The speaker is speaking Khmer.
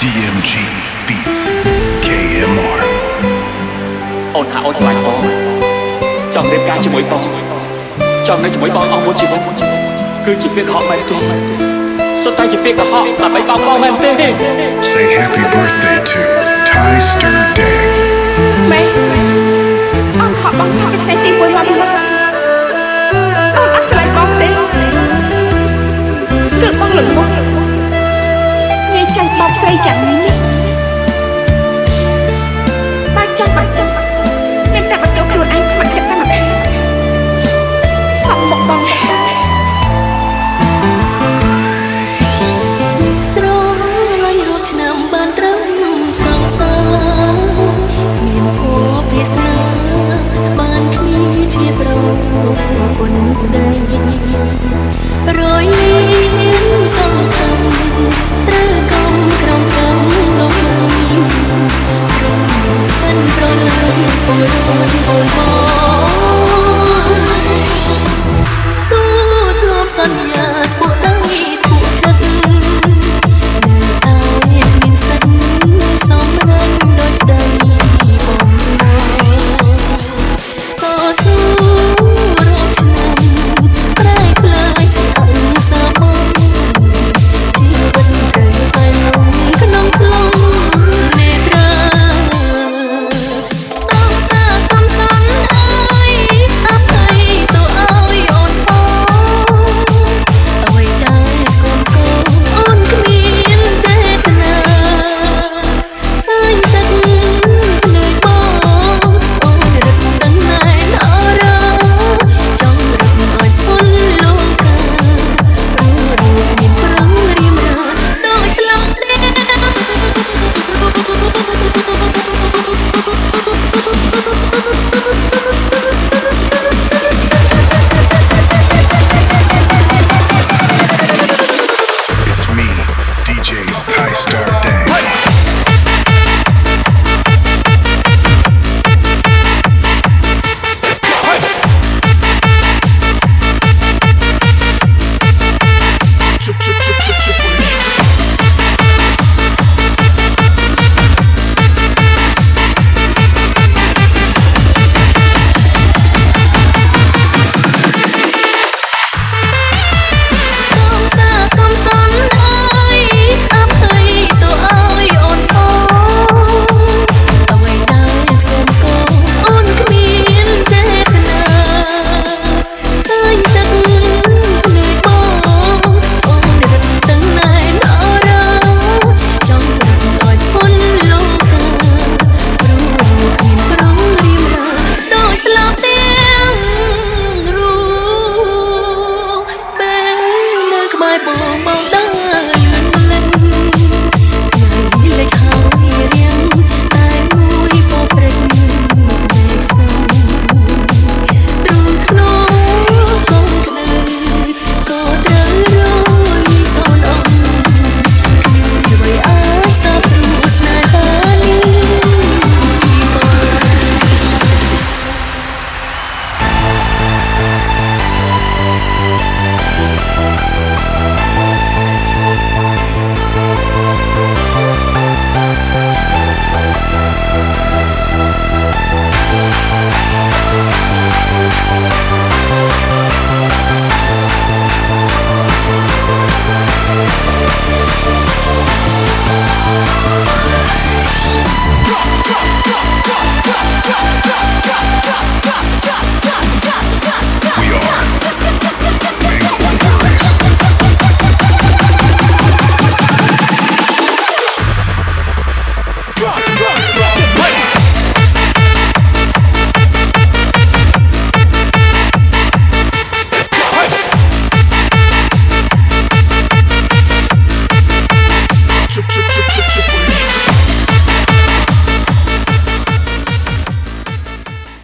DMG Beats KMR អូនថាអូនស្លាញ់បងចង់រៀបការជាមួយបងចង់នៅជាមួយបងអស់មួយជីវិតគឺជាពាក្យកុហកមែនទេសុទ្ធតែជាពាក្យកុហកដើម្បីបោកបងមែនទេ Say happy birthday to Ty Stir Day ម៉ែអូនខកបងពីថ្ងៃទី1មកអូនអត់ស្លាញ់បងទេគឺបងលឹងមកងាយចាញ់បោកស្រីចាស់នេះបាច់ចាំមានតែបន្ទោខ្លួនឯងស្ម័គ្រចិត្តសមាធិសំមកបងស្រលាញ់រូបឆ្នាំបានត្រឹមសងសងមានភពវាសនាបានគ្នាជាប្រពន្ធប្តីរយលីងសងខំត្រូវកំក្រំកំលងរំខាន់ប្រឡាយអូនអូនទូធ្លាប់សន្យាពួកដៃទូចិត្តមានសិនសំរាញ់ដូចដីបំតស៊ូរកឆ្នាំប្រែក្លាយជាអង្គសាបងជីវិតត្រូវតែលំក្នុងផ្លូវនេត្រាសងសាកំសន់អើយអភ័យទៅឲ្យអូនបងអ្វីដែលស្គមស្គមអូនគ្មានចេតនាអើយទឹកភ្នែកបងអូនរឹកទាំងណែនអរ៉ាចង់រឹកឲ្យពុនលោកកាព្រោះរូបមានប្រឹងរៀមរាដោយស្លាប់ទេ It's me, DJ's Ty Star